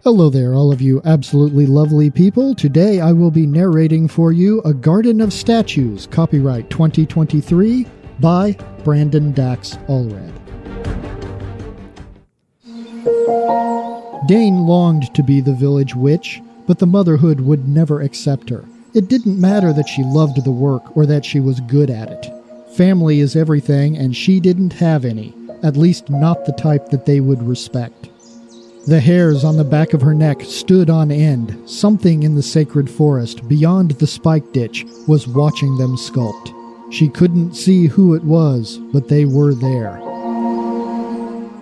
Hello there, all of you absolutely lovely people. Today I will be narrating for you A Garden of Statues, copyright 2023, by Brandon Dax Allred. Dane longed to be the village witch, but the motherhood would never accept her. It didn't matter that she loved the work or that she was good at it. Family is everything, and she didn't have any, at least not the type that they would respect. The hairs on the back of her neck stood on end. Something in the sacred forest, beyond the spike ditch, was watching them sculpt. She couldn't see who it was, but they were there.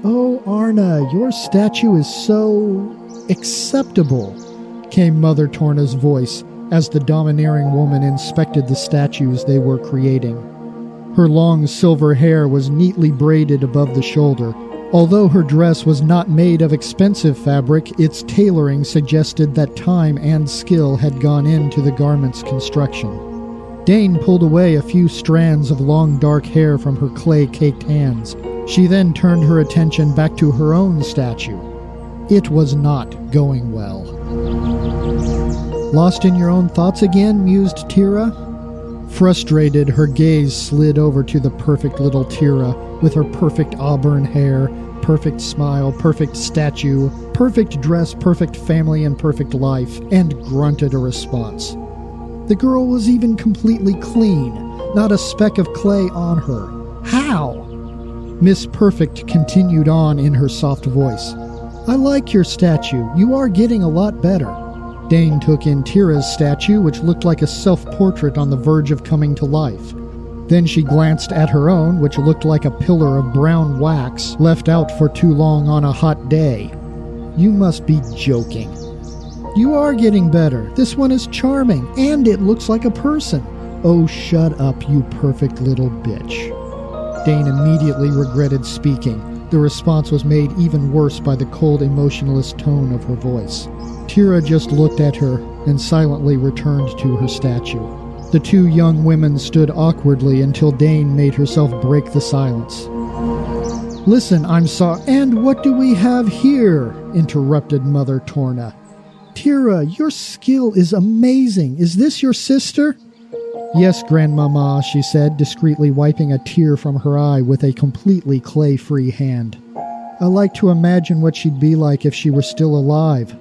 "Oh, Arna, your statue is so acceptable," came Mother Torna's voice as the domineering woman inspected the statues they were creating. Her long silver hair was neatly braided above the shoulder. Although her dress was not made of expensive fabric, its tailoring suggested that time and skill had gone into the garment's construction. Dane pulled away a few strands of long dark hair from her clay-caked hands. She then turned her attention back to her own statue. It was not going well. "Lost in your own thoughts again?" mused Tira. Frustrated, her gaze slid over to the perfect little Tira, with her perfect auburn hair, perfect smile, perfect statue, perfect dress, perfect family, and perfect life, and grunted a response. The girl was even completely clean, not a speck of clay on her. How? Miss Perfect continued on in her soft voice. "I like your statue. You are getting a lot better." Dane took in Tira's statue, which looked like a self-portrait on the verge of coming to life. Then she glanced at her own, which looked like a pillar of brown wax left out for too long on a hot day. "You must be joking." "You are getting better. This one is charming, and it looks like a person." "Oh, shut up, you perfect little bitch." Dane immediately regretted speaking. The response was made even worse by the cold, emotionless tone of her voice. Tira just looked at her and silently returned to her statue. The two young women stood awkwardly until Dane made herself break the silence. "Listen, I'm sorry." "And what do we have here?" interrupted Mother Torna. "Tira, your skill is amazing. Is this your sister?" "Yes, Grandmama," she said, discreetly wiping a tear from her eye with a completely clay-free hand. "I like to imagine what she'd be like if she were still alive."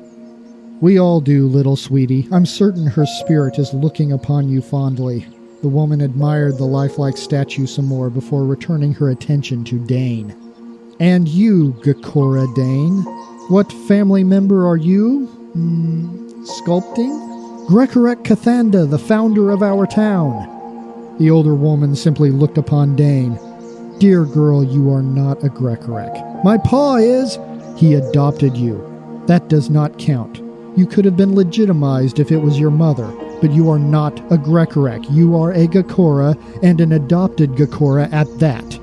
"We all do, little sweetie. I'm certain her spirit is looking upon you fondly." The woman admired the lifelike statue some more before returning her attention to Dane. "And you, Gakora Dane, what family member are you? Sculpting?" "Grecorek Cathanda, the founder of our town." The older woman simply looked upon Dane. "Dear girl, you are not a Grecorek." "My pa is." "He adopted you. That does not count. You could have been legitimized if it was your mother, but you are not a Grecorek. You are a Gakora, and an adopted Gakora at that.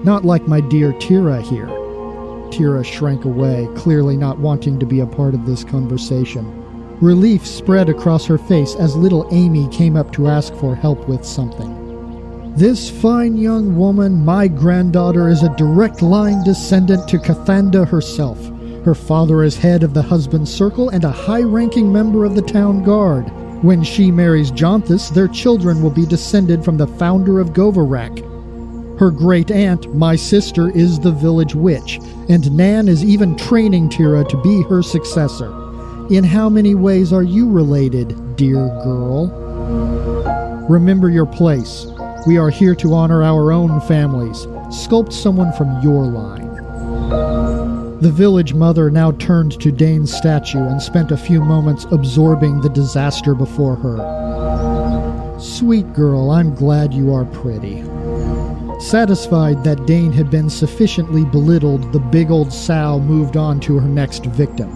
Not like my dear Tira here." Tira shrank away, clearly not wanting to be a part of this conversation. Relief spread across her face as little Amy came up to ask for help with something. "This fine young woman, my granddaughter, is a direct line descendant to Cathanda herself. Her father is head of the husband's circle and a high-ranking member of the town guard. When she marries Jonthus, their children will be descended from the founder of Govarak. Her great-aunt, my sister, is the village witch, and Nan is even training Tira to be her successor. In how many ways are you related, dear girl? Remember your place. We are here to honor our own families. Sculpt someone from your line." The village mother now turned to Dane's statue and spent a few moments absorbing the disaster before her. "Sweet girl, I'm glad you are pretty." Satisfied that Dane had been sufficiently belittled, the big old sow moved on to her next victim.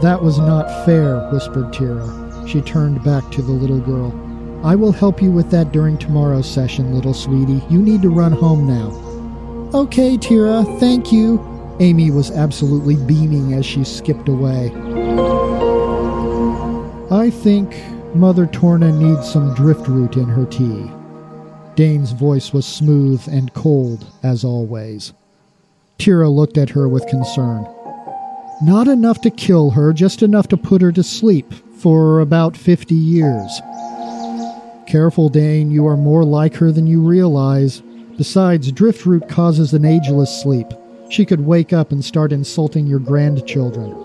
"That was not fair," whispered Tira. She turned back to the little girl. "I will help you with that during tomorrow's session, little sweetie. You need to run home now." "Okay, Tira, thank you." Amy was absolutely beaming as she skipped away. "I think Mother Torna needs some driftroot in her tea." Dane's voice was smooth and cold, as always. Tira looked at her with concern. Not enough to kill her, just enough to put her to sleep for about 50 years. Careful, Dane, you are more like her than you realize. Besides, driftroot causes an ageless sleep. She could wake up and start insulting your grandchildren.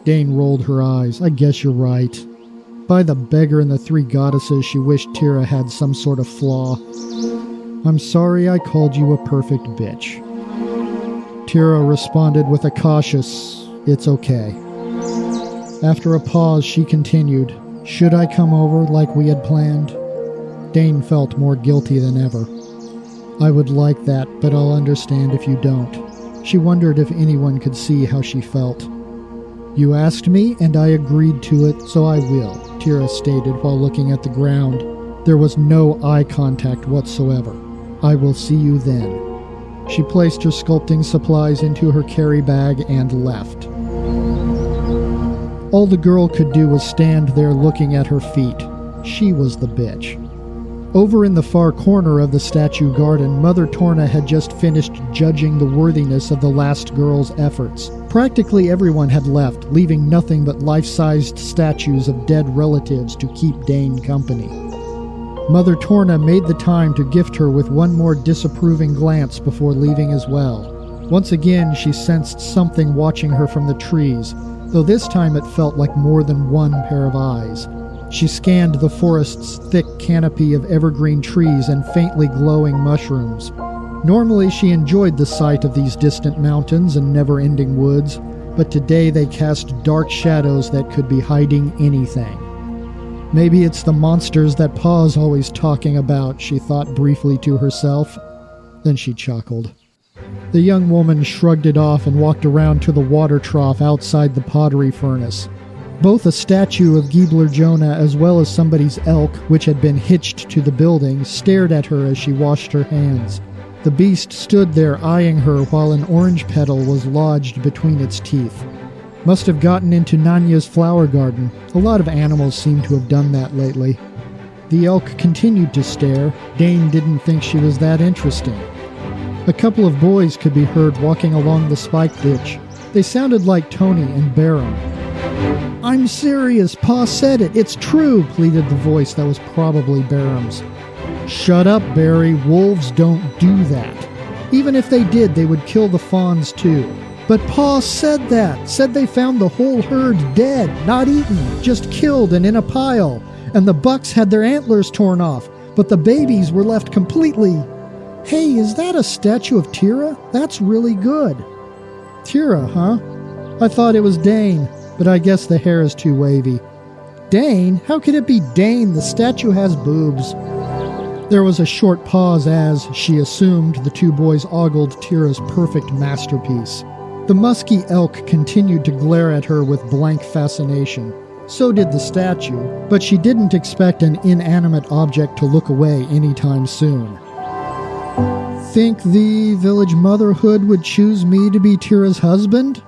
Dane rolled her eyes. I guess you're right. By the beggar and the three goddesses, she wished Tira had some sort of flaw. I'm sorry I called you a perfect bitch. Tira responded with a cautious, it's okay. After a pause, she continued, should I come over like we had planned? Dane felt more guilty than ever. I would like that, but I'll understand if you don't. She wondered if anyone could see how she felt. You asked me, and I agreed to it, so I will, Tira stated while looking at the ground. There was no eye contact whatsoever. I will see you then. She placed her sculpting supplies into her carry bag and left. All the girl could do was stand there looking at her feet. She was the bitch. Over in the far corner of the statue garden, Mother Torna had just finished judging the worthiness of the last girl's efforts. Practically everyone had left, leaving nothing but life-sized statues of dead relatives to keep Dane company. Mother Torna made the time to gift her with one more disapproving glance before leaving as well. Once again, she sensed something watching her from the trees, though this time it felt like more than one pair of eyes. She scanned the forest's thick canopy of evergreen trees and faintly glowing mushrooms. Normally she enjoyed the sight of these distant mountains and never-ending woods, but today they cast dark shadows that could be hiding anything. Maybe it's the monsters that Pa's always talking about, she thought briefly to herself. Then she chuckled. The young woman shrugged it off and walked around to the water trough outside the pottery furnace. Both a statue of Giebler Jonah as well as somebody's elk, which had been hitched to the building, stared at her as she washed her hands. The beast stood there eyeing her while an orange petal was lodged between its teeth. Must have gotten into Nanya's flower garden. A lot of animals seem to have done that lately. The elk continued to stare. Dane didn't think she was that interesting. A couple of boys could be heard walking along the spike ditch. They sounded like Tony and Barham. I'm serious, Pa said it. It's true, pleaded the voice that was probably Barham's. Shut up, Barry. Wolves don't do that. Even if they did, they would kill the fawns too. But Pa said that. Said they found the whole herd dead, not eaten, just killed and in a pile. And the bucks had their antlers torn off, but the babies were left completely... Hey, is that a statue of Tira? That's really good. Tira, huh? I thought it was Dane, but I guess the hair is too wavy. Dane? How could it be Dane? The statue has boobs. There was a short pause as, she assumed, the two boys ogled Tira's perfect masterpiece. The musky elk continued to glare at her with blank fascination. So did the statue, but she didn't expect an inanimate object to look away anytime soon. Think the village motherhood would choose me to be Tira's husband?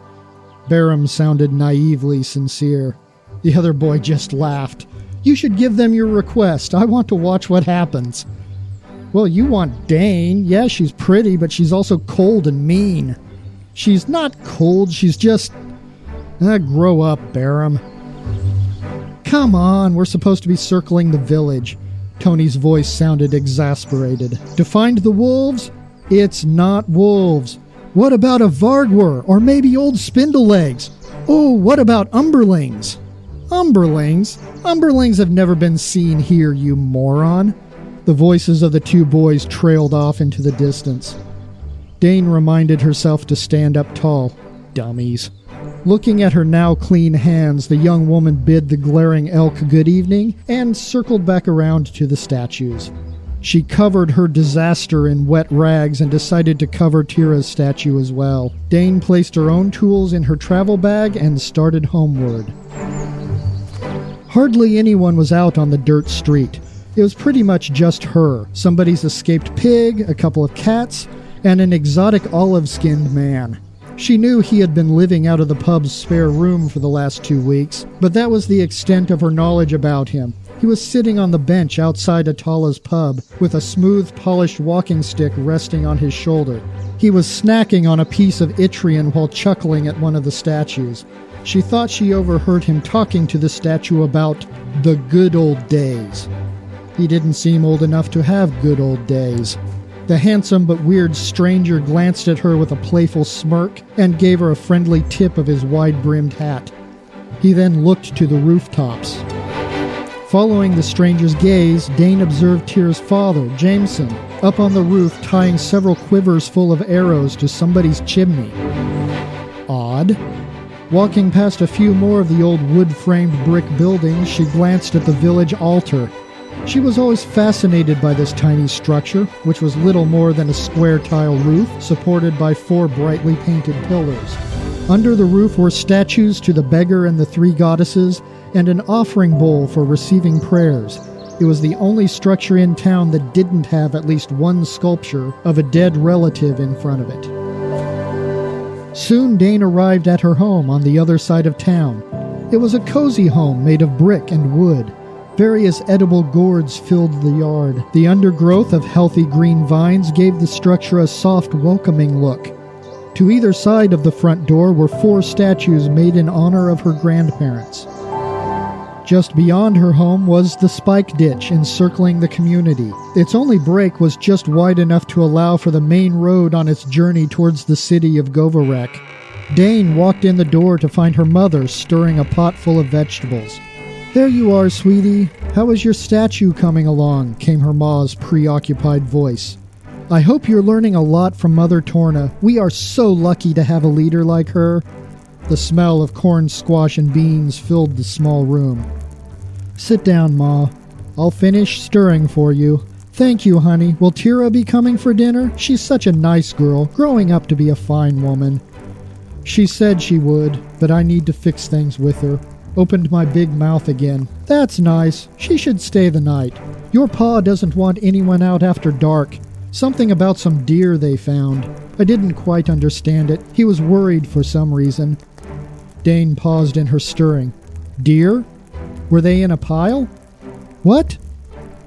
Barham sounded naively sincere. The other boy just laughed. You should give them your request. I want to watch what happens. Well, you want Dane. Yeah, she's pretty, but she's also cold and mean. She's not cold, she's just... grow up, Barham. Come on, we're supposed to be circling the village. Tony's voice sounded exasperated. To find the wolves? It's not wolves. What about a Vargwar, or maybe old Spindlelegs? Oh, what about Umberlings? Umberlings? Umberlings have never been seen here, you moron. The voices of the two boys trailed off into the distance. Dane reminded herself to stand up tall. Dummies. Looking at her now clean hands, the young woman bid the glaring elk good evening and circled back around to the statues. She covered her disaster in wet rags and decided to cover Tira's statue as well. Dane placed her own tools in her travel bag and started homeward. Hardly anyone was out on the dirt street. It was pretty much just her, somebody's escaped pig, a couple of cats, and an exotic olive-skinned man. She knew he had been living out of the pub's spare room for the last 2 weeks, but that was the extent of her knowledge about him. He was sitting on the bench outside Atala's pub, with a smooth, polished walking stick resting on his shoulder. He was snacking on a piece of Itrian while chuckling at one of the statues. She thought she overheard him talking to the statue about the good old days. He didn't seem old enough to have good old days. The handsome but weird stranger glanced at her with a playful smirk and gave her a friendly tip of his wide-brimmed hat. He then looked to the rooftops. Following the stranger's gaze, Dane observed Tyr's father, Jameson, up on the roof tying several quivers full of arrows to somebody's chimney. Odd. Walking past a few more of the old wood-framed brick buildings, she glanced at the village altar. She was always fascinated by this tiny structure, which was little more than a square tile roof supported by 4 brightly painted pillars. Under the roof were statues to the beggar and the 3 goddesses, and an offering bowl for receiving prayers. It was the only structure in town that didn't have at least one sculpture of a dead relative in front of it. Soon Dane arrived at her home on the other side of town. It was a cozy home made of brick and wood. Various edible gourds filled the yard. The undergrowth of healthy green vines gave the structure a soft, welcoming look. To either side of the front door were 4 statues made in honor of her grandparents. Just beyond her home was the spike ditch encircling the community. Its only break was just wide enough to allow for the main road on its journey towards the city of Govarek. Dane walked in the door to find her mother stirring a pot full of vegetables. "There you are, sweetie. How is your statue coming along?" came her ma's preoccupied voice. "I hope you're learning a lot from Mother Torna. We are so lucky to have a leader like her." The smell of corn, squash, and beans filled the small room. "Sit down, Ma. I'll finish stirring for you." "Thank you, honey. Will Tyra be coming for dinner? She's such a nice girl, growing up to be a fine woman." "She said she would, but I need to fix things with her." Opened my big mouth again. "That's nice. She should stay the night. Your pa doesn't want anyone out after dark. Something about some deer they found. I didn't quite understand it. He was worried for some reason." Dane paused in her stirring. "Deer? Were they in a pile?" "What?"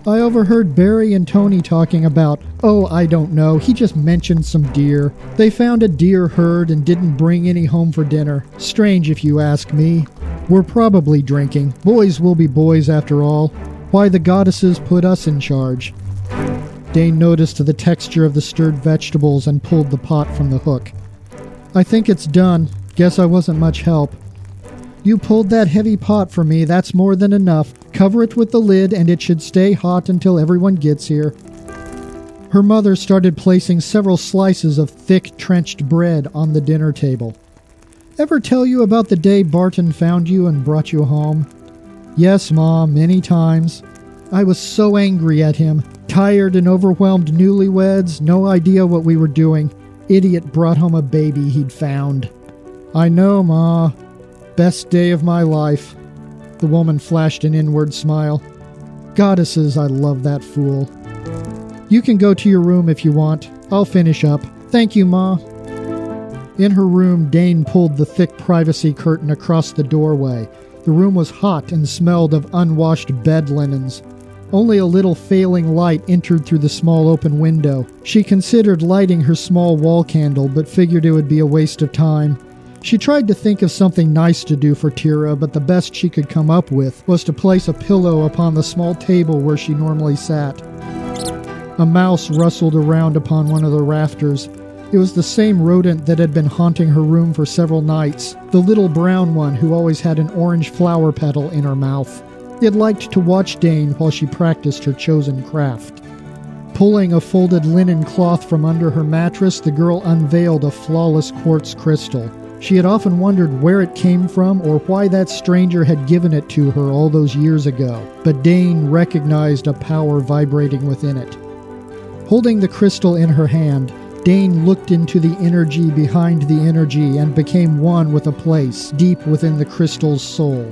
"I overheard Barry and Tony talking about, oh, I don't know, he just mentioned some deer. They found a deer herd and didn't bring any home for dinner. Strange if you ask me. We're probably drinking. Boys will be boys after all. Why the goddesses put us in charge." Dane noticed the texture of the stirred vegetables and pulled the pot from the hook. "I think it's done. Guess I wasn't much help." "You pulled that heavy pot for me. That's more than enough. Cover it with the lid and it should stay hot until everyone gets here." Her mother started placing several slices of thick, trenched bread on the dinner table. "Ever tell you about the day Barton found you and brought you home?" "Yes, Ma, many times. I was so angry at him. Tired and overwhelmed newlyweds, no idea what we were doing. Idiot brought home a baby he'd found." "I know, Ma. Best day of my life." The woman flashed an inward smile. "Goddesses, I love that fool." "You can go to your room if you want. I'll finish up. Thank you, Ma." In her room, Dane pulled the thick privacy curtain across the doorway. The room was hot and smelled of unwashed bed linens. Only a little failing light entered through the small open window. She considered lighting her small wall candle, but figured it would be a waste of time. She tried to think of something nice to do for Tyra, but the best she could come up with was to place a pillow upon the small table where she normally sat. A mouse rustled around upon one of the rafters. It was the same rodent that had been haunting her room for several nights, the little brown one who always had an orange flower petal in her mouth. It liked to watch Dane while she practiced her chosen craft. Pulling a folded linen cloth from under her mattress, the girl unveiled a flawless quartz crystal. She had often wondered where it came from or why that stranger had given it to her all those years ago, but Dane recognized a power vibrating within it. Holding the crystal in her hand, Dane looked into the energy behind the energy and became one with a place deep within the crystal's soul.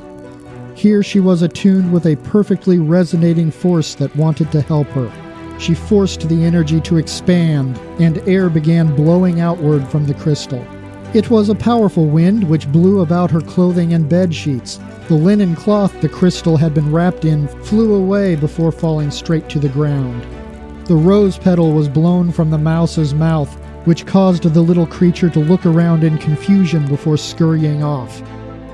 Here she was attuned with a perfectly resonating force that wanted to help her. She forced the energy to expand, and air began blowing outward from the crystal. It was a powerful wind which blew about her clothing and bed sheets. The linen cloth the crystal had been wrapped in flew away before falling straight to the ground. The rose petal was blown from the mouse's mouth, which caused the little creature to look around in confusion before scurrying off.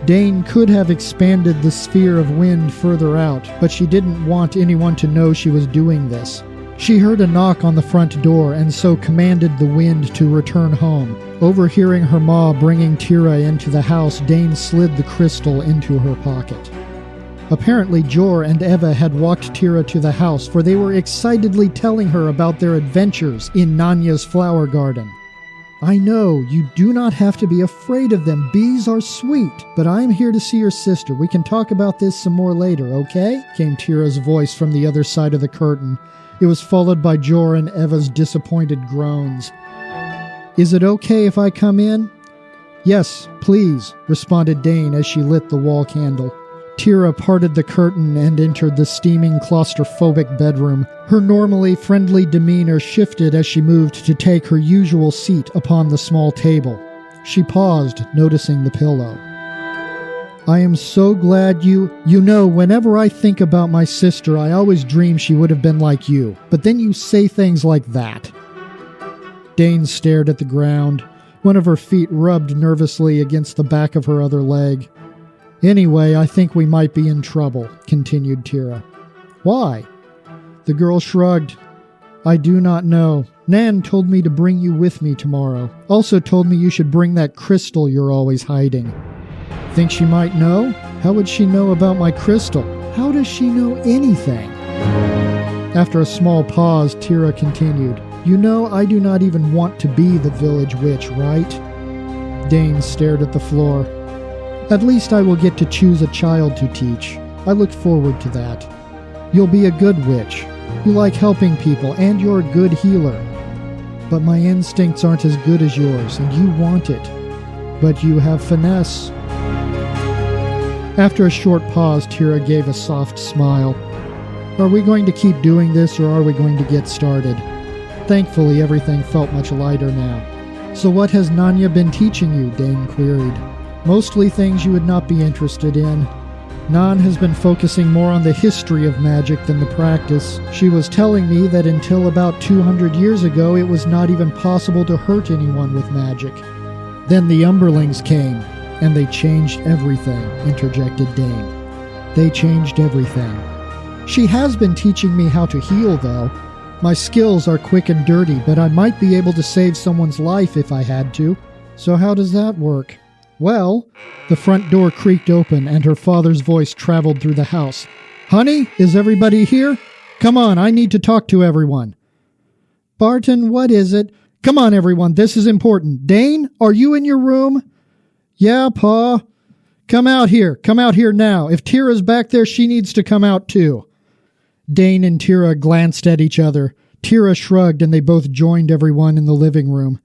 Dane could have expanded the sphere of wind further out, but she didn't want anyone to know she was doing this. She heard a knock on the front door and so commanded the wind to return home. Overhearing her ma bringing Tira into the house, Dane slid the crystal into her pocket. Apparently, Jor and Eva had walked Tira to the house, for they were excitedly telling her about their adventures in Nanya's flower garden. "I know, you do not have to be afraid of them. Bees are sweet. But I am here to see your sister. We can talk about this some more later, okay?" came Tira's voice from the other side of the curtain. It was followed by Jor and Eva's disappointed groans. "Is it okay if I come in?" "Yes, please," responded Dane as she lit the wall candle. Tira parted the curtain and entered the steaming, claustrophobic bedroom. Her normally friendly demeanor shifted as she moved to take her usual seat upon the small table. She paused, noticing the pillow. "I am so glad you know, whenever I think about my sister, I always dream she would have been like you. But then you say things like that." Dane stared at the ground. One of her feet rubbed nervously against the back of her other leg. "Anyway, I think we might be in trouble," continued Tira. "Why?" The girl shrugged. "I do not know. Nan told me to bring you with me tomorrow. Also told me you should bring that crystal you're always hiding." "Think she might know? How would she know about my crystal? How does she know anything?" After a small pause, Tira continued. "You know, I do not even want to be the village witch, right?" Dane stared at the floor. "At least I will get to choose a child to teach. I look forward to that. You'll be a good witch. You like helping people, and you're a good healer. But my instincts aren't as good as yours, and you want it. But you have finesse." After a short pause, Tira gave a soft smile. "Are we going to keep doing this, or are we going to get started?" Thankfully, everything felt much lighter now. "So what has Nanya been teaching you?" Dane queried. "Mostly things you would not be interested in. Nan has been focusing more on the history of magic than the practice. She was telling me that until about 200 years ago, it was not even possible to hurt anyone with magic. Then the Umberlings came, and they changed everything," interjected Dane. "They changed everything. She has been teaching me how to heal, though. My skills are quick and dirty, but I might be able to save someone's life if I had to. So how does that work?" "Well," the front door creaked open and her father's voice traveled through the house. "Honey, is everybody here? Come on, I need to talk to everyone." "Barton, what is it? Come on, everyone, this is important. Dane, are you in your room?" "Yeah, Pa." Come out here now. If Tira's back there, she needs to come out too." Dane and Tira glanced at each other. Tira shrugged and they both joined everyone in the living room.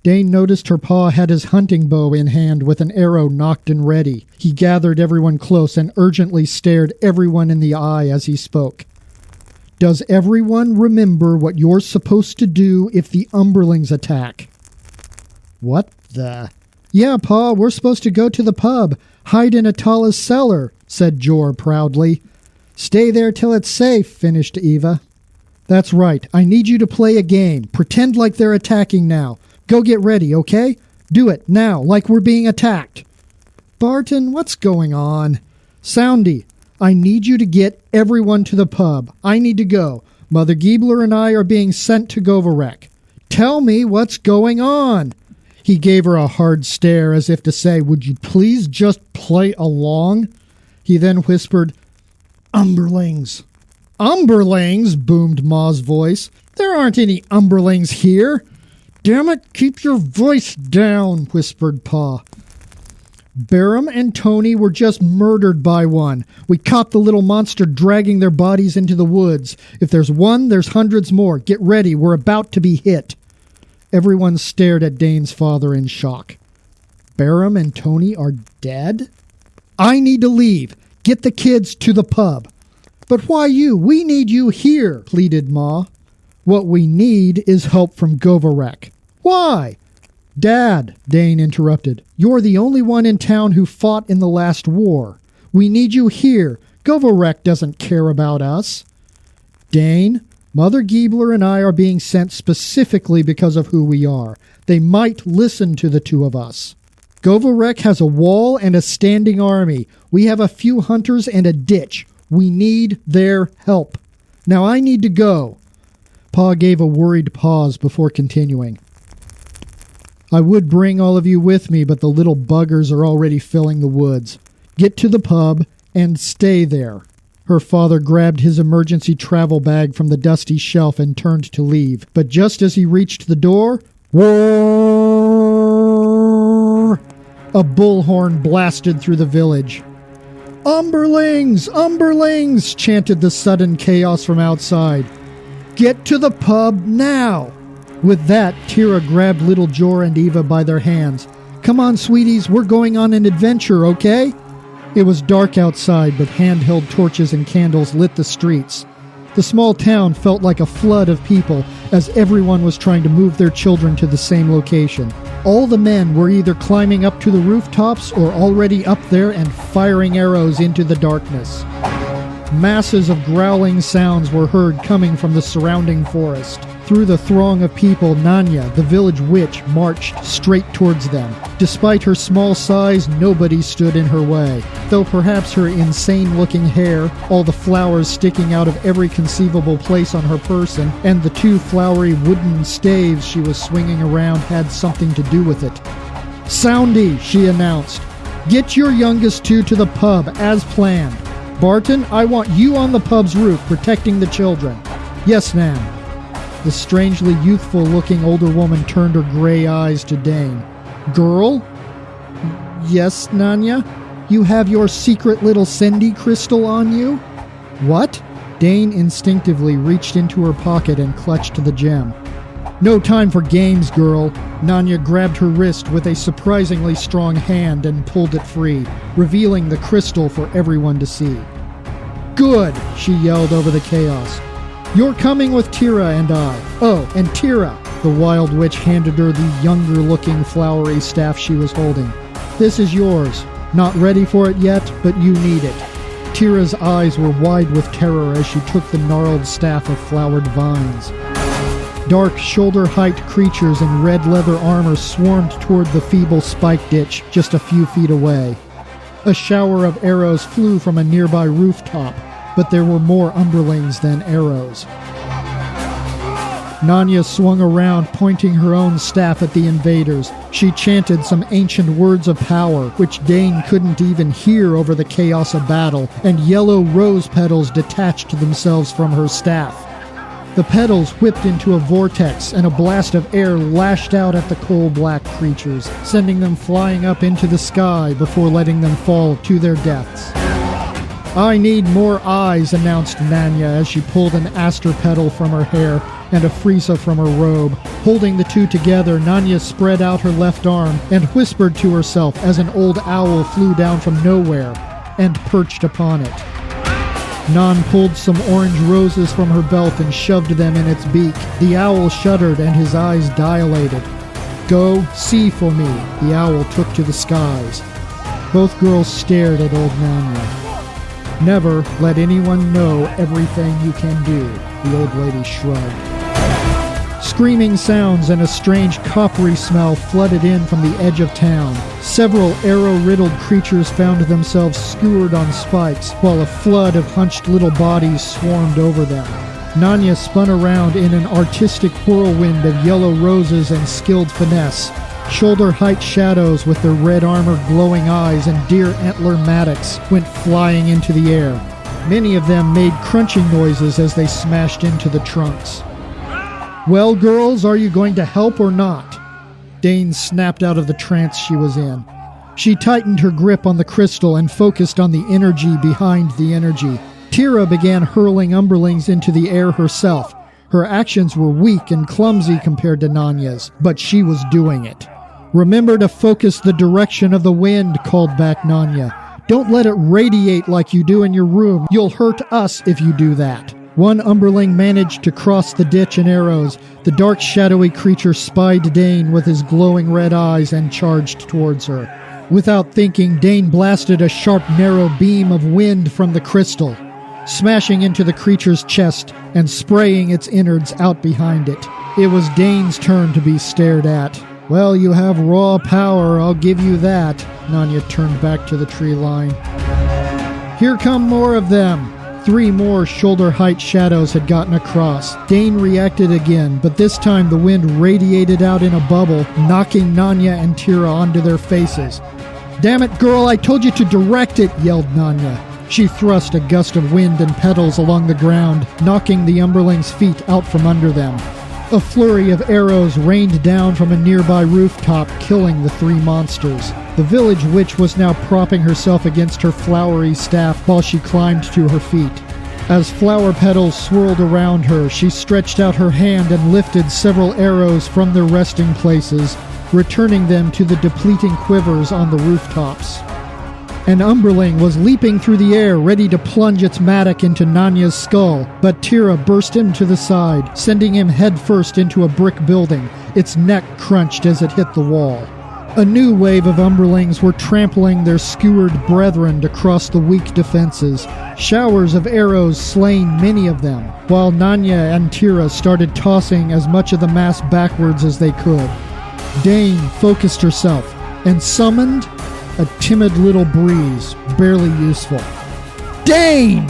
Dane noticed her pa had his hunting bow in hand with an arrow nocked and ready. He gathered everyone close and urgently stared everyone in the eye as he spoke. "Does everyone remember what you're supposed to do if the Umberlings attack?" "What the?" "Yeah, Pa, we're supposed to go to the pub, hide in Atala's cellar," said Jor proudly. "Stay there till it's safe," finished Eva. "That's right. I need you to play a game. Pretend like they're attacking now. Go get ready, okay? Do it now, like we're being attacked." "Barton, what's going on?" "Soundy, I need you to get everyone to the pub. I need to go. Mother Giebler and I are being sent to Govarek. Tell me what's going on." He gave her a hard stare as if to say, "Would you please just play along?" He then whispered, "Umberlings." "Umberlings?" boomed Ma's voice. "There aren't any Umberlings here." "Damn it, keep your voice down," whispered Pa. "Barham and Tony were just murdered by one. We caught the little monster dragging their bodies into the woods. If there's one, there's hundreds more. Get ready, we're about to be hit." Everyone stared at Dane's father in shock. "Barham and Tony are dead?" "I need to leave. Get the kids to the pub." "But why you? We need you here," pleaded Ma. "What we need is help from Govarek." "Why?" "Dad," Dane interrupted, "you're the only one in town who fought in the last war. We need you here. Govarek doesn't care about us." "Dane, Mother Giebler and I are being sent specifically because of who we are. They might listen to the two of us. Govorek has a wall and a standing army. We have a few hunters and a ditch. We need their help. Now I need to go." Pa gave a worried pause before continuing. "I would bring all of you with me, but the little buggers are already filling the woods. Get to the pub and stay there." Her father grabbed his emergency travel bag from the dusty shelf and turned to leave. But just as he reached the door, "War!" A bullhorn blasted through the village. "Umberlings! Umberlings!" chanted the sudden chaos from outside. "Get to the pub now!" With that, Tira grabbed little Jor and Eva by their hands. "Come on, sweeties, we're going on an adventure, okay?" It was dark outside, but handheld torches and candles lit the streets. The small town felt like a flood of people as everyone was trying to move their children to the same location. All the men were either climbing up to the rooftops or already up there and firing arrows into the darkness. Masses of growling sounds were heard coming from the surrounding forest. Through the throng of people, Nanya, the village witch, marched straight towards them. Despite her small size, nobody stood in her way, though perhaps her insane-looking hair, all the flowers sticking out of every conceivable place on her person, and the 2 flowery wooden staves she was swinging around had something to do with it. "Soundy," she announced. "Get your youngest 2 to the pub, as planned. Barton, I want you on the pub's roof, protecting the children." "Yes, ma'am." The strangely youthful-looking older woman turned her gray eyes to Dane. "Girl?" "Yes, Nanya? You have your secret little Sendi crystal on you?" "What?" Dane instinctively reached into her pocket and clutched the gem. "No time for games, girl." Nanya grabbed her wrist with a surprisingly strong hand and pulled it free, revealing the crystal for everyone to see. "Good!" she yelled over the chaos. "You're coming with Tira and I. Oh, and Tira." The wild witch handed her the younger-looking flowery staff she was holding. "This is yours. Not ready for it yet, but you need it." Tira's eyes were wide with terror as she took the gnarled staff of flowered vines. Dark, shoulder-height creatures in red leather armor swarmed toward the feeble spike ditch just a few feet away. A shower of arrows flew from a nearby rooftop, but there were more Umberlings than arrows. Nanya swung around, pointing her own staff at the invaders. She chanted some ancient words of power, which Dane couldn't even hear over the chaos of battle, and yellow rose petals detached themselves from her staff. The petals whipped into a vortex, and a blast of air lashed out at the coal-black creatures, sending them flying up into the sky before letting them fall to their deaths. "I need more eyes," announced Nanya as she pulled an aster petal from her hair and a frisa from her robe. Holding the 2 together, Nanya spread out her left arm and whispered to herself as an old owl flew down from nowhere and perched upon it. Nan pulled some orange roses from her belt and shoved them in its beak. The owl shuddered and his eyes dilated. "Go, see for me." The owl took to the skies. Both girls stared at old Nanya. "Never let anyone know everything you can do," the old lady shrugged. Screaming sounds and a strange coppery smell flooded in from the edge of town. Several arrow-riddled creatures found themselves skewered on spikes, while a flood of hunched little bodies swarmed over them. Nanya spun around in an artistic whirlwind of yellow roses and skilled finesse. Shoulder-height shadows with their red armor, glowing eyes, and deer antler mattocks went flying into the air. Many of them made crunching noises as they smashed into the trunks. "Well, girls, are you going to help or not?" Dane snapped out of the trance she was in. She tightened her grip on the crystal and focused on the energy behind the energy. Tira began hurling Umberlings into the air herself. Her actions were weak and clumsy compared to Nanya's, but she was doing it. "Remember to focus the direction of the wind," called back Nanya. "Don't let it radiate like you do in your room. You'll hurt us if you do that." One Umberling managed to cross the ditch in arrows. The dark, shadowy creature spied Dane with his glowing red eyes and charged towards her. Without thinking, Dane blasted a sharp, narrow beam of wind from the crystal. smashing into the creature's chest and spraying its innards out behind it. It was Dane's turn to be stared at. "Well, you have raw power, I'll give you that." Nanya turned back to the tree line. "Here come more of them." 3 more shoulder-height shadows had gotten across. Dane reacted again, but this time the wind radiated out in a bubble, knocking Nanya and Tira onto their faces. "Damn it, girl, I told you to direct it," yelled Nanya. She thrust a gust of wind and petals along the ground, knocking the Umberling's feet out from under them. A flurry of arrows rained down from a nearby rooftop, killing the 3 monsters. The village witch was now propping herself against her flowery staff while she climbed to her feet. As flower petals swirled around her, she stretched out her hand and lifted several arrows from their resting places, returning them to the depleting quivers on the rooftops. An Umberling was leaping through the air, ready to plunge its mattock into Nanya's skull, but Tira burst him to the side, sending him headfirst into a brick building. Its neck crunched as it hit the wall. A new wave of Umberlings were trampling their skewered brethren across the weak defenses, showers of arrows slaying many of them, while Nanya and Tira started tossing as much of the mass backwards as they could. Dane focused herself and summoned a timid little breeze, barely useful. "Dane!"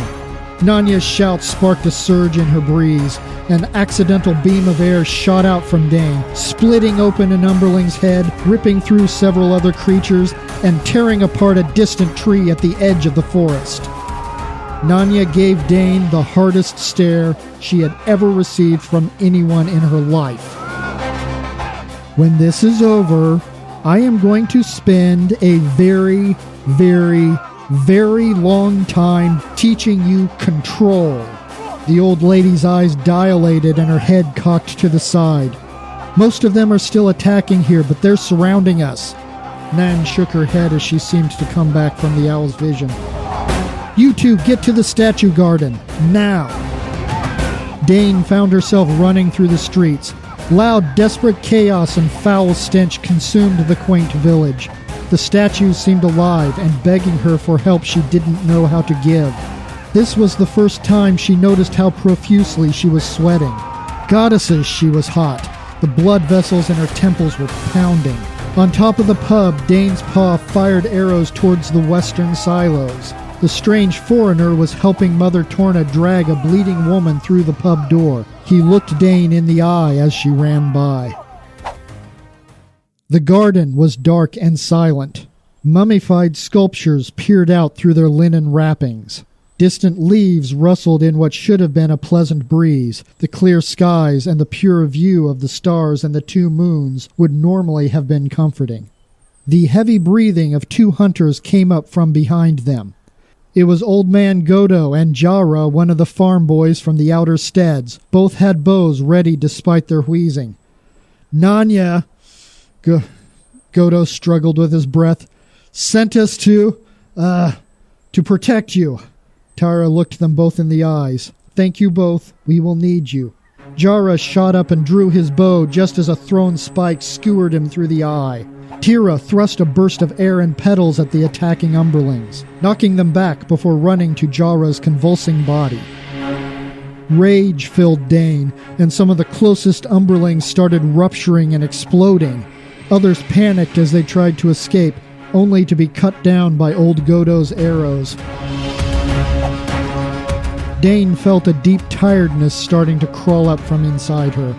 Nanya's shout sparked a surge in her breeze. An accidental beam of air shot out from Dane, splitting open an Umberling's head, ripping through several other creatures, and tearing apart a distant tree at the edge of the forest. Nanya gave Dane the hardest stare she had ever received from anyone in her life. "When this is over, I am going to spend a very, very, very long time teaching you control." The old lady's eyes dilated and her head cocked to the side. "Most of them are still attacking here, but they're surrounding us." Nan shook her head as she seemed to come back from the owl's vision. "You two get to the statue garden, now." Dane found herself running through the streets. Loud, desperate chaos and foul stench consumed the quaint village. The statues seemed alive and begging her for help she didn't know how to give. This was the first time she noticed how profusely she was sweating. Goddesses, she was hot. The blood vessels in her temples were pounding. On top of the pub, Dane's paw fired arrows towards the western silos. The strange foreigner was helping Mother Torna drag a bleeding woman through the pub door. He looked Dane in the eye as she ran by. The garden was dark and silent. Mummified sculptures peered out through their linen wrappings. Distant leaves rustled in what should have been a pleasant breeze. The clear skies and the pure view of the stars and the 2 moons would normally have been comforting. The heavy breathing of 2 hunters came up from behind them. It was Old Man Godo and Jara, one of the farm boys from the outer steads. Both had bows ready despite their wheezing. "Nanya," Godo struggled with his breath, "sent us to protect you." Tara looked them both in the eyes. "Thank you both. We will need you." Jara shot up and drew his bow just as a thrown spike skewered him through the eye. Tira thrust a burst of air and petals at the attacking Umberlings, knocking them back before running to Jara's convulsing body. Rage filled Dane, and some of the closest Umberlings started rupturing and exploding. Others panicked as they tried to escape, only to be cut down by Old Godo's arrows. Dane felt a deep tiredness starting to crawl up from inside her.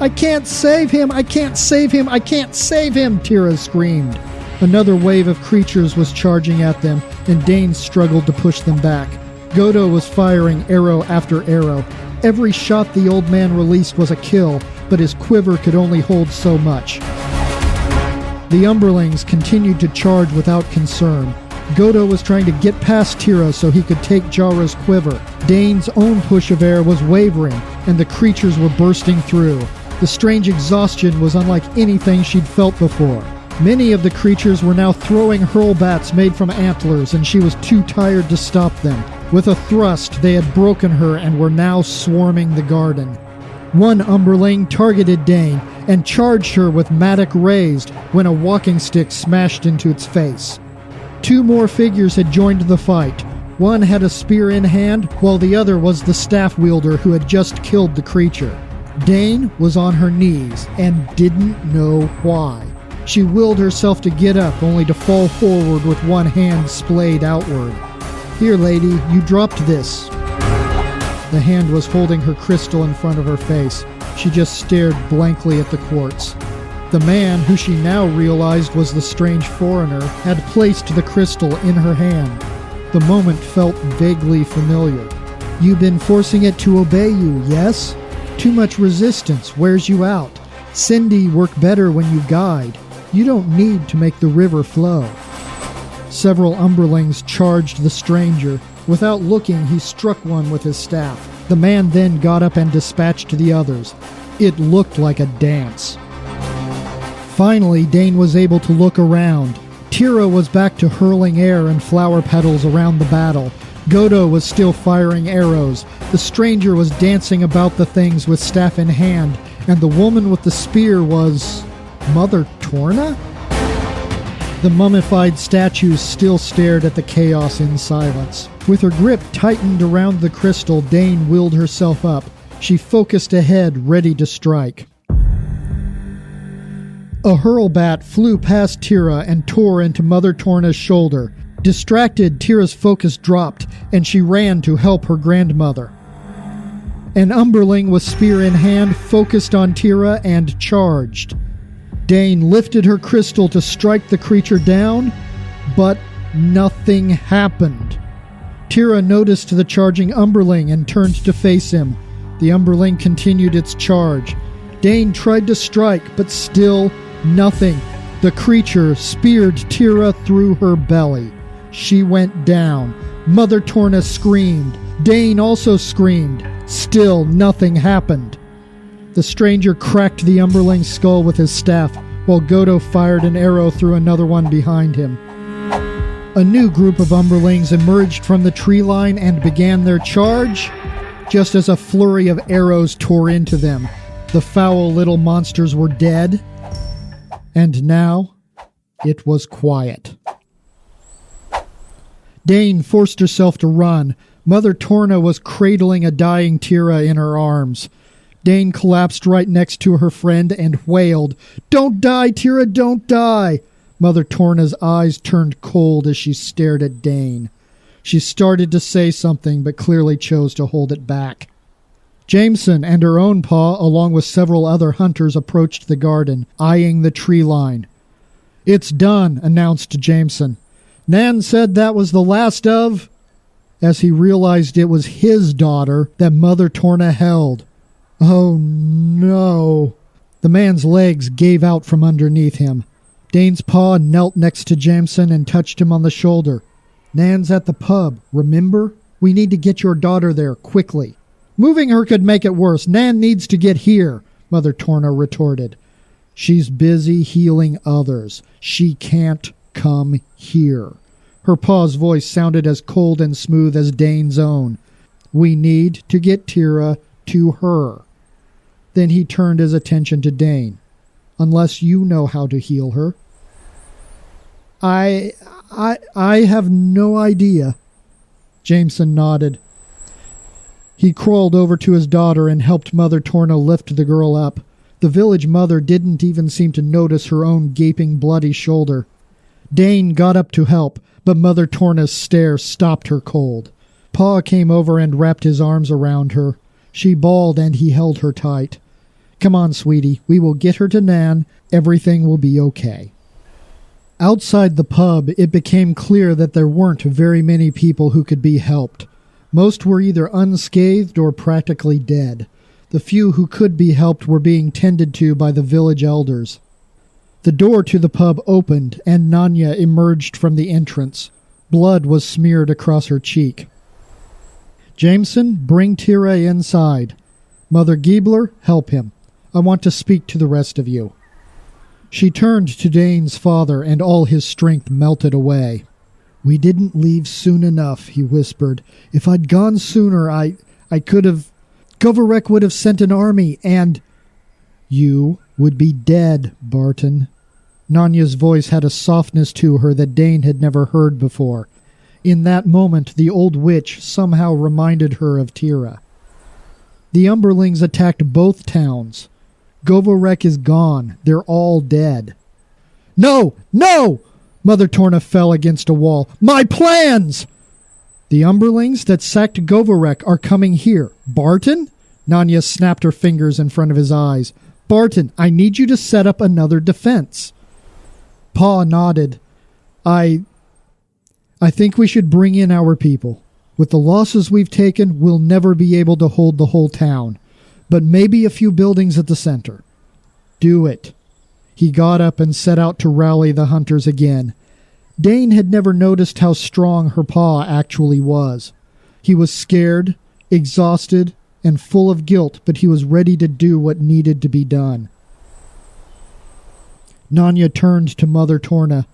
"I can't save him! I can't save him! I can't save him!" Tira screamed. Another wave of creatures was charging at them, and Dane struggled to push them back. Godo was firing arrow after arrow. Every shot the old man released was a kill, but his quiver could only hold so much. The Umberlings continued to charge without concern. Godo was trying to get past Tira so he could take Jara's quiver. Dane's own push of air was wavering, and the creatures were bursting through. The strange exhaustion was unlike anything she'd felt before. Many of the creatures were now throwing hurlbats made from antlers, and she was too tired to stop them. With a thrust, they had broken her and were now swarming the garden. One Umberling targeted Dane and charged her with mattock raised when a walking stick smashed into its face. 2 more figures had joined the fight. One had a spear in hand, while the other was the staff wielder who had just killed the creature. Dane was on her knees and didn't know why. She willed herself to get up, only to fall forward with one hand splayed outward. "Here, lady, you dropped this." The hand was holding her crystal in front of her face. She just stared blankly at the quartz. The man, who she now realized was the strange foreigner, had placed the crystal in her hand. The moment felt vaguely familiar. "You've been forcing it to obey you, yes? Too much resistance wears you out. Cindy work better when you guide. You don't need to make the river flow." Several Umberlings charged the stranger. Without looking, he struck one with his staff. The man then got up and dispatched the others. It looked like a dance. Finally, Dane was able to look around. Tira was back to hurling air and flower petals around the battle. Godo was still firing arrows. The stranger was dancing about the things with staff in hand, and the woman with the spear was Mother Torna? The mummified statues still stared at the chaos in silence. With her grip tightened around the crystal, Dane willed herself up. She focused ahead, ready to strike. A hurlbat flew past Tira and tore into Mother Torna's shoulder. Distracted, Tira's focus dropped, and she ran to help her grandmother. An Umberling with spear in hand focused on Tira and charged. Dane lifted her crystal to strike the creature down, but nothing happened. Tira noticed the charging Umberling and turned to face him. The Umberling continued its charge. Dane tried to strike, but still nothing. The creature speared Tira through her belly. She went down. Mother Torna screamed. Dane also screamed. Still nothing happened. The stranger cracked the Umberling's skull with his staff, while Godo fired an arrow through another one behind him. A new group of Umberlings emerged from the tree line and began their charge, just as a flurry of arrows tore into them. The foul little monsters were dead, and now it was quiet. Dane forced herself to run. Mother Torna was cradling a dying Tira in her arms. Dane collapsed right next to her friend and wailed, "Don't die, Tira, don't die!" Mother Torna's eyes turned cold as she stared at Dane. She started to say something, but clearly chose to hold it back. Jameson and her own paw, along with several other hunters, approached the garden, eyeing the tree line. "It's done," announced Jameson. "Nan said that was the last of..." As he realized it was his daughter that Mother Torna held. Oh no. The man's legs gave out from underneath him. Dane's paw knelt next to Jameson and touched him on the shoulder. "Nan's at the pub, remember? We need to get your daughter there, quickly." "Moving her could make it worse. Nan needs to get here," Mother Torna retorted. "She's busy healing others. She can't come here." Her paw's voice sounded as cold and smooth as Dane's own. "We need to get Tira to her." Then he turned his attention to Dane. "Unless you know how to heal her." I have no idea." Jameson nodded. He crawled over to his daughter and helped Mother Torna lift the girl up. The village mother didn't even seem to notice her own gaping, bloody shoulder. Dane got up to help, but Mother Torna's stare stopped her cold. Pa came over and wrapped his arms around her. She bawled and he held her tight. "Come on, sweetie. We will get her to Nan. Everything will be okay." Outside the pub, it became clear that there weren't very many people who could be helped. Most were either unscathed or practically dead. The few who could be helped were being tended to by the village elders. The door to the pub opened, and Nanya emerged from the entrance. Blood was smeared across her cheek. "Jameson, bring Tira inside. Mother Giebler, help him. I want to speak to the rest of you." She turned to Dane's father, and all his strength melted away. "We didn't leave soon enough," he whispered. "If I'd gone sooner, I could have... Govarek would have sent an army, and..." "You would be dead, Barton." Nanya's voice had a softness to her that Dane had never heard before. In that moment, the old witch somehow reminded her of Tira. The Umberlings attacked both towns. Govorek is gone. They're all dead. No! No! Mother Torna fell against a wall. My plans! The Umberlings that sacked Govorek are coming here. Barton? Nanya snapped her fingers in front of his eyes. Barton, I need you to set up another defense. Pa nodded. I think we should bring in our people. With the losses we've taken, we'll never be able to hold the whole town. But maybe a few buildings at the center. Do it. He got up and set out to rally the hunters again. Dane had never noticed how strong her pa actually was. He was scared, exhausted, and full of guilt, but he was ready to do what needed to be done. Nanya turned to Mother Torna.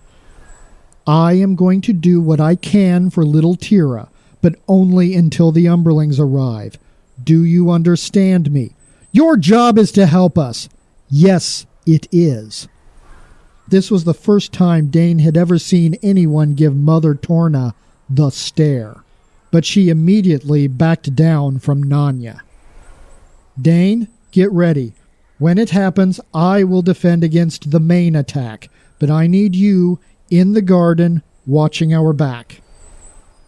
I am going to do what I can for little Tira, but only until the Umberlings arrive. Do you understand me? Your job is to help us. Yes, it is. This was the first time Dane had ever seen anyone give Mother Torna the stare, but she immediately backed down from Nanya. Dane, get ready. When it happens, I will defend against the main attack, but I need you in the garden watching our back.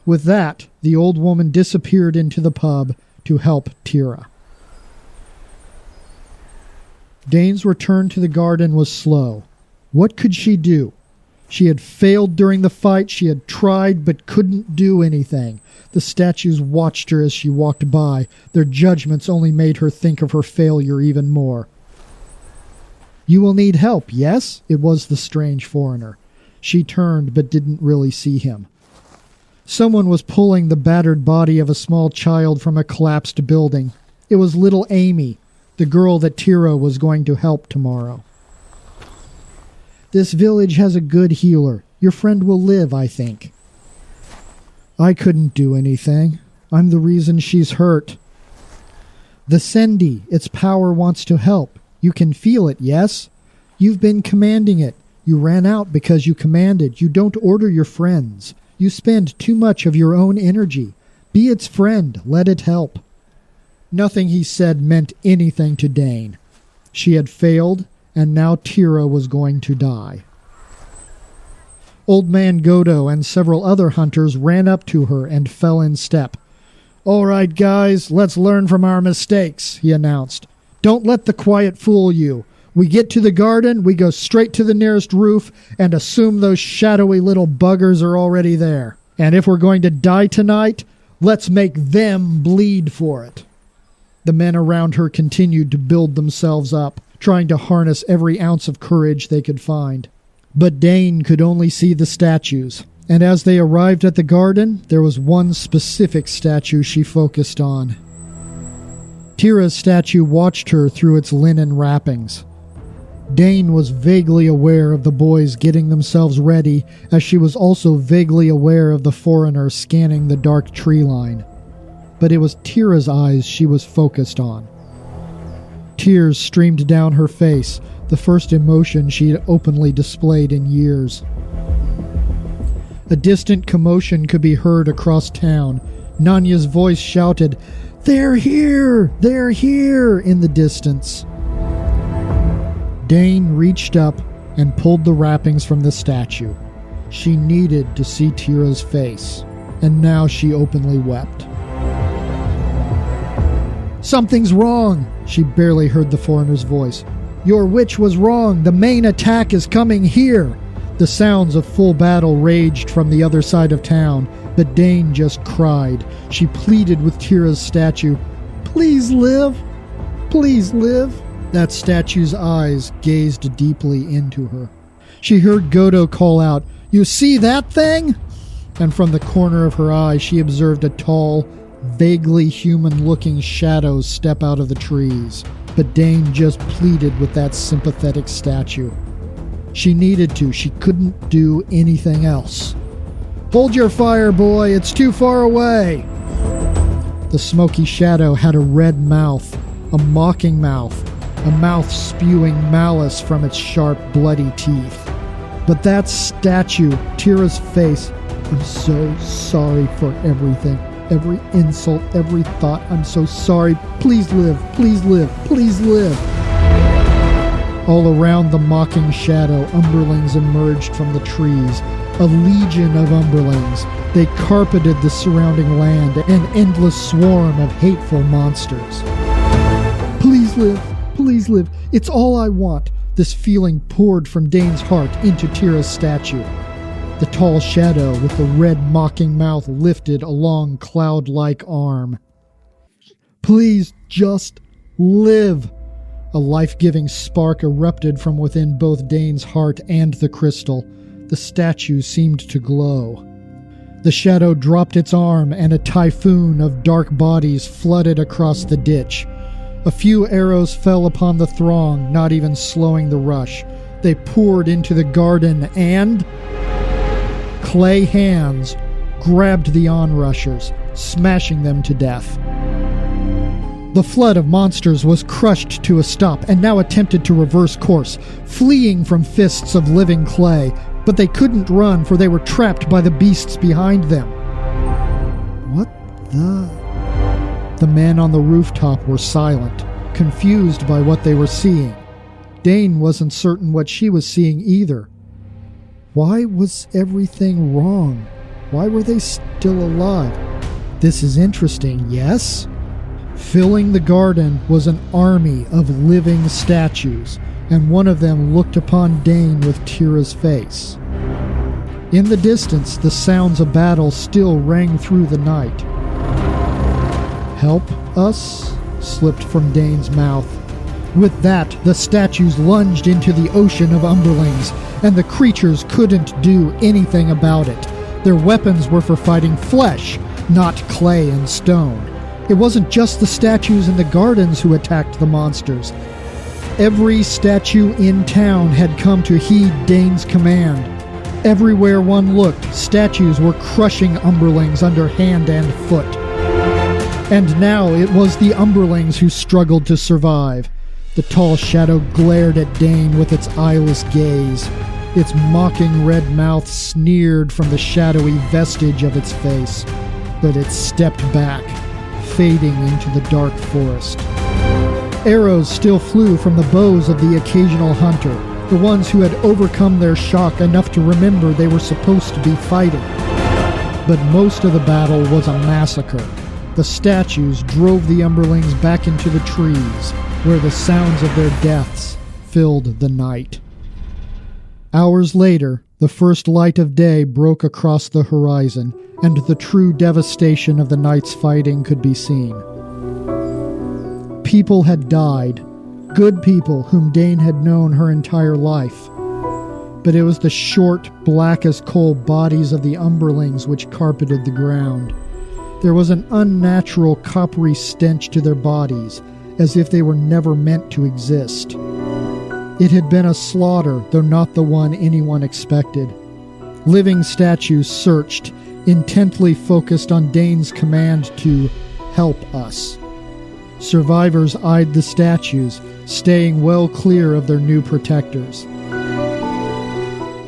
With that, the old woman disappeared into the pub to help Tira. Dane's return to the garden was slow. What could she do? She had failed during the fight. She had tried but couldn't do anything. The statues watched her as she walked by. Their judgments only made her think of her failure even more. You will need help, yes? It was the strange foreigner. She turned but didn't really see him. Someone was pulling the battered body of a small child from a collapsed building. It was little Amy, the girl that Tira was going to help tomorrow. This village has a good healer. Your friend will live, I think. I couldn't do anything. I'm the reason she's hurt. The Sendi, its power wants to help. You can feel it, yes? You've been commanding it. You ran out because you commanded. You don't order your friends. You spend too much of your own energy. Be its friend. Let it help. Nothing he said meant anything to Dane. She had failed, and now Tira was going to die. Old Man Godo and several other hunters ran up to her and fell in step. All right, guys, let's learn from our mistakes, he announced. Don't let the quiet fool you. We get to the garden, we go straight to the nearest roof, and assume those shadowy little buggers are already there. And if we're going to die tonight, let's make them bleed for it. The men around her continued to build themselves up, trying to harness every ounce of courage they could find. But Dane could only see the statues, and as they arrived at the garden, there was one specific statue she focused on. Tira's statue watched her through its linen wrappings. Dane was vaguely aware of the boys getting themselves ready, as she was also vaguely aware of the foreigner scanning the dark tree line. But it was Tira's eyes she was focused on. Tears streamed down her face, the first emotion she had openly displayed in years. A distant commotion could be heard across town. Nanya's voice shouted, "They're here! They're here!" in the distance. Dane reached up and pulled the wrappings from the statue. She needed to see Tira's face, and now she openly wept. Something's wrong, she barely heard the foreigner's voice. Your witch was wrong. The main attack is coming here. The sounds of full battle raged from the other side of town, but Dane just cried. She pleaded with Tira's statue. Please live. Please live. That statue's eyes gazed deeply into her. She heard Godo call out, "You see that thing?" And from the corner of her eye, she observed a tall, vaguely human-looking shadow step out of the trees. But Dane just pleaded with that sympathetic statue. She needed to. She couldn't do anything else. Hold your fire, boy. It's too far away. The smoky shadow had a red mouth, a mocking mouth, a mouth spewing malice from its sharp, bloody teeth. But that statue, Tira's face, I'm so sorry for everything. Every insult, every thought. I'm so sorry. Please live, please live, please live. All around the mocking shadow, Umberlings emerged from the trees. A legion of Umberlings. They carpeted the surrounding land, an endless swarm of hateful monsters. Please live, please live. It's all I want. This feeling poured from Dane's heart into Tira's statue. The tall shadow with the red mocking mouth lifted a long cloud-like arm. Please just live. A life-giving spark erupted from within both Dane's heart and the crystal. The statue seemed to glow. The shadow dropped its arm, and a typhoon of dark bodies flooded across the ditch. A few arrows fell upon the throng, not even slowing the rush. They poured into the garden, and clay hands grabbed the onrushers, smashing them to death. The flood of monsters was crushed to a stop and now attempted to reverse course, fleeing from fists of living clay, but they couldn't run for they were trapped by the beasts behind them. What the... The men on the rooftop were silent, confused by what they were seeing. Dane wasn't certain what she was seeing either. Why was everything wrong? Why were they still alive? This is interesting, yes? Filling the garden was an army of living statues, and one of them looked upon Dane with Tira's face. In the distance, the sounds of battle still rang through the night. Help us? Slipped from Dane's mouth. With that, the statues lunged into the ocean of Umberlings, and the creatures couldn't do anything about it. Their weapons were for fighting flesh, not clay and stone. It wasn't just the statues in the gardens who attacked the monsters. Every statue in town had come to heed Dane's command. Everywhere one looked, statues were crushing Umberlings under hand and foot. And now it was the Umberlings who struggled to survive. The tall shadow glared at Dane with its eyeless gaze. Its mocking red mouth sneered from the shadowy vestige of its face. But it stepped back, fading into the dark forest. Arrows still flew from the bows of the occasional hunter, the ones who had overcome their shock enough to remember they were supposed to be fighting. But most of the battle was a massacre. The statues drove the Umberlings back into the trees, where the sounds of their deaths filled the night. Hours later, the first light of day broke across the horizon, and the true devastation of the night's fighting could be seen. People had died, good people whom Dane had known her entire life. But it was the short, black-as-coal bodies of the Umberlings which carpeted the ground. There was an unnatural coppery stench to their bodies, as if they were never meant to exist. It had been a slaughter, though not the one anyone expected. Living statues searched, intently focused on Dane's command to help us. Survivors eyed the statues, staying well clear of their new protectors.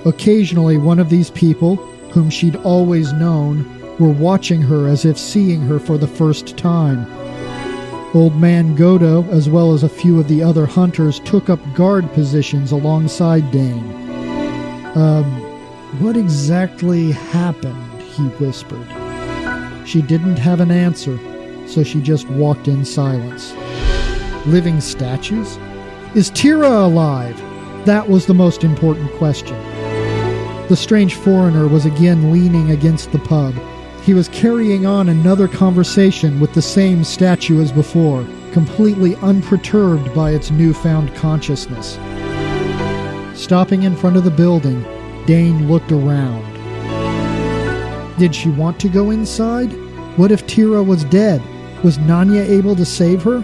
Occasionally, one of these people, whom she'd always known, were watching her as if seeing her for the first time. Old Man Godo, as well as a few of the other hunters, took up guard positions alongside Dane. What exactly happened?" he whispered. She didn't have an answer, so she just walked in silence. Living statues? Is Tira alive? That was the most important question. The strange foreigner was again leaning against the pub. He was carrying on another conversation with the same statue as before, completely unperturbed by its newfound consciousness. Stopping in front of the building, Dane looked around. Did she want to go inside? What if Tira was dead? Was Nanya able to save her?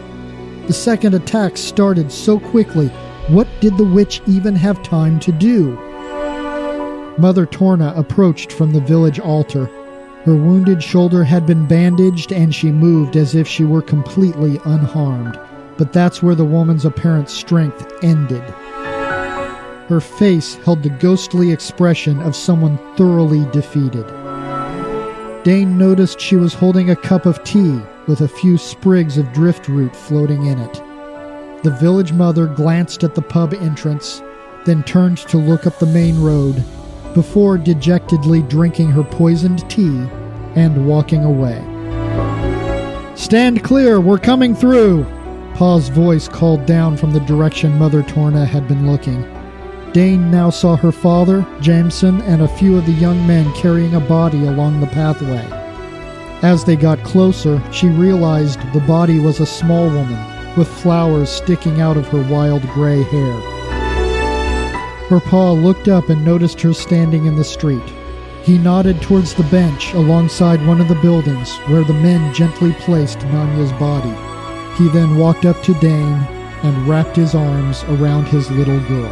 The second attack started so quickly. What did the witch even have time to do? Mother Torna approached from the village altar. Her wounded shoulder had been bandaged, and she moved as if she were completely unharmed. But that's where the woman's apparent strength ended. Her face held the ghostly expression of someone thoroughly defeated. Dane noticed she was holding a cup of tea with a few sprigs of driftroot floating in it. The village mother glanced at the pub entrance, then turned to look up the main road, before dejectedly drinking her poisoned tea and walking away. "Stand clear, we're coming through!" Pa's voice called down from the direction Mother Torna had been looking. Dane now saw her father, Jameson, and a few of the young men carrying a body along the pathway. As they got closer, she realized the body was a small woman, with flowers sticking out of her wild gray hair. Her pa looked up and noticed her standing in the street. He nodded towards the bench alongside one of the buildings where the men gently placed Nanya's body. He then walked up to Dane and wrapped his arms around his little girl.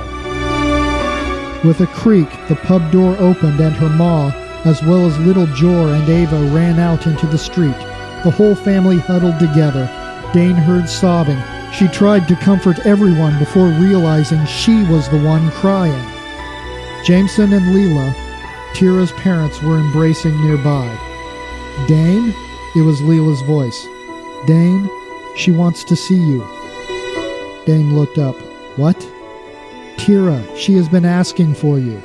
With a creak, the pub door opened and her ma, as well as little Jor and Ava, ran out into the street. The whole family huddled together. Dane heard sobbing. She tried to comfort everyone before realizing she was the one crying. Jameson and Leela, Tira's parents, were embracing nearby. "Dane?" It was Leela's voice. "Dane, she wants to see you." Dane looked up. "What?" "Tira, she has been asking for you."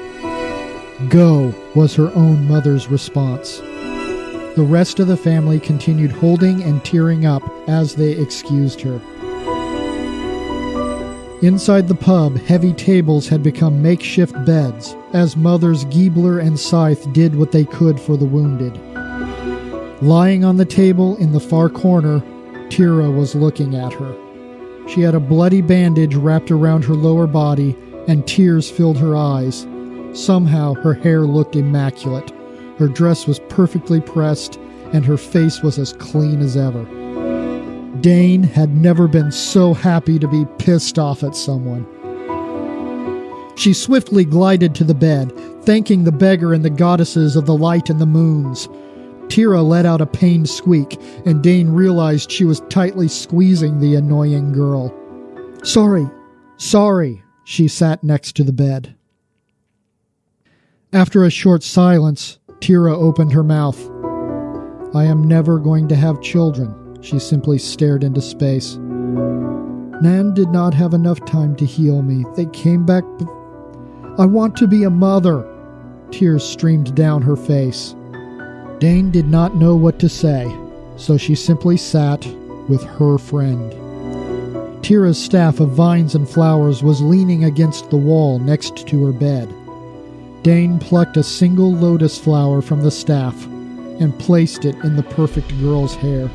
"Go," was her own mother's response. The rest of the family continued holding and tearing up as they excused her. Inside the pub, heavy tables had become makeshift beds, as mothers Giebler and Scythe did what they could for the wounded. Lying on the table in the far corner, Tira was looking at her. She had a bloody bandage wrapped around her lower body, and tears filled her eyes. Somehow her hair looked immaculate. Her dress was perfectly pressed, and her face was as clean as ever. Dane had never been so happy to be pissed off at someone. She swiftly glided to the bed, thanking the beggar and the goddesses of the light and the moons. Tira let out a pained squeak, and Dane realized she was tightly squeezing the annoying girl. Sorry. She sat next to the bed. After a short silence, Tira opened her mouth. "I am never going to have children." She simply stared into space. "Nan did not have enough time to heal me. They came back. I want to be a mother." Tears streamed down her face. Dane did not know what to say, so she simply sat with her friend. Tira's staff of vines and flowers was leaning against the wall next to her bed. Dane plucked a single lotus flower from the staff and placed it in the perfect girl's hair.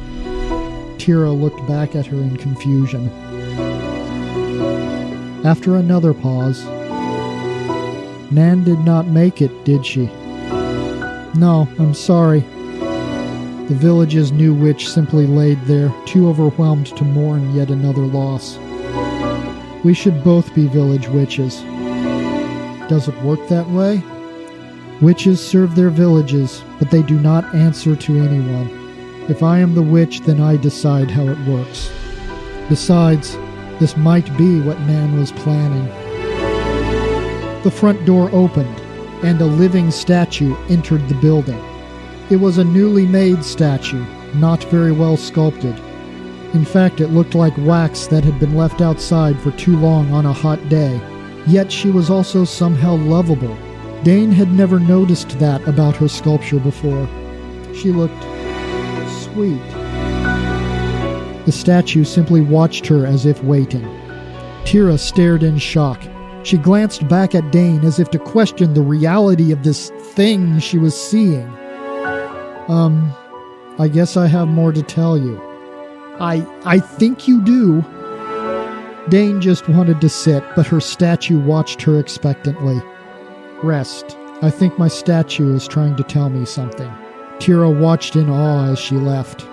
Tira looked back at her in confusion. After another pause, "Nan did not make it, did she?" "No, I'm sorry." The village's new witch simply laid there, too overwhelmed to mourn yet another loss. "We should both be village witches." "Does it work that way?" "Witches serve their villages, but they do not answer to anyone. If I am the witch, then I decide how it works. Besides, this might be what Nan was planning." The front door opened, and a living statue entered the building. It was a newly made statue, not very well sculpted. In fact, it looked like wax that had been left outside for too long on a hot day. Yet she was also somehow lovable. Dane had never noticed that about her sculpture before. She looked sweet. The statue simply watched her as if waiting. Tira stared in shock. She glanced back at Dane as if to question the reality of this thing she was seeing. I guess I have more to tell you." I think you do." Dane just wanted to sit, but her statue watched her expectantly. "Rest. I think my statue is trying to tell me something." Tira watched in awe as she left.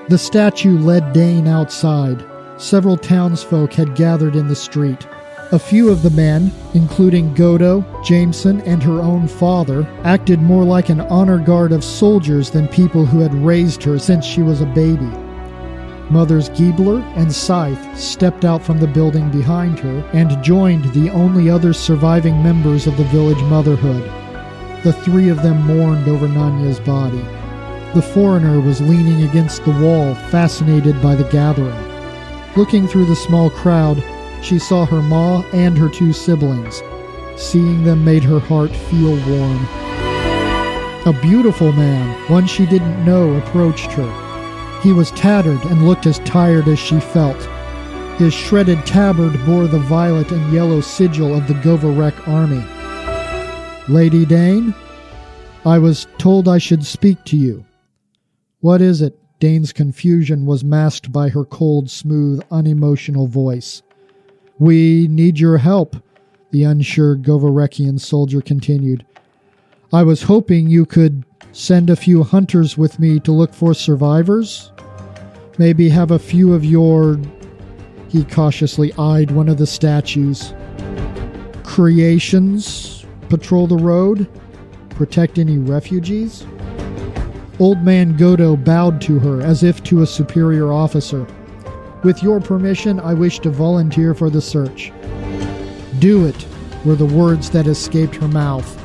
The statue led Dane outside. Several townsfolk had gathered in the street. A few of the men, including Godo, Jameson, and her own father, acted more like an honor guard of soldiers than people who had raised her since she was a baby. Mothers Giebler and Scythe stepped out from the building behind her and joined the only other surviving members of the village motherhood. The three of them mourned over Nanya's body. The foreigner was leaning against the wall, fascinated by the gathering. Looking through the small crowd, she saw her ma and her two siblings. Seeing them made her heart feel warm. A beautiful man, one she didn't know, approached her. He was tattered and looked as tired as she felt. His shredded tabard bore the violet and yellow sigil of the Govarek army. "Lady Dane, I was told I should speak to you." "What is it?" Dane's confusion was masked by her cold, smooth, unemotional voice. "We need your help," the unsure Govarekian soldier continued. "I was hoping you could send a few hunters with me to look for survivors. Maybe have a few of your..." He cautiously eyed one of the statues. "Creations patrol the road? Protect any refugees?" Old Man Godo bowed to her as if to a superior officer. "With your permission, I wish to volunteer for the search." "Do it," were the words that escaped her mouth.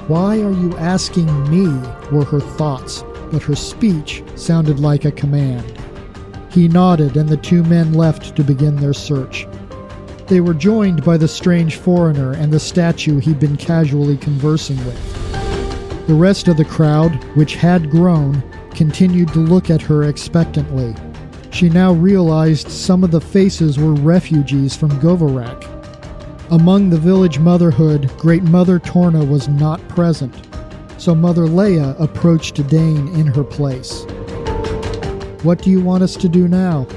"Why are you asking me?" were her thoughts, but her speech sounded like a command. He nodded, and the two men left to begin their search. They were joined by the strange foreigner and the statue he'd been casually conversing with. The rest of the crowd, which had grown, continued to look at her expectantly. She now realized some of the faces were refugees from Govarek. Among the village motherhood, Great Mother Torna was not present, so Mother Leia approached Dane in her place. "What do you want us to do now?"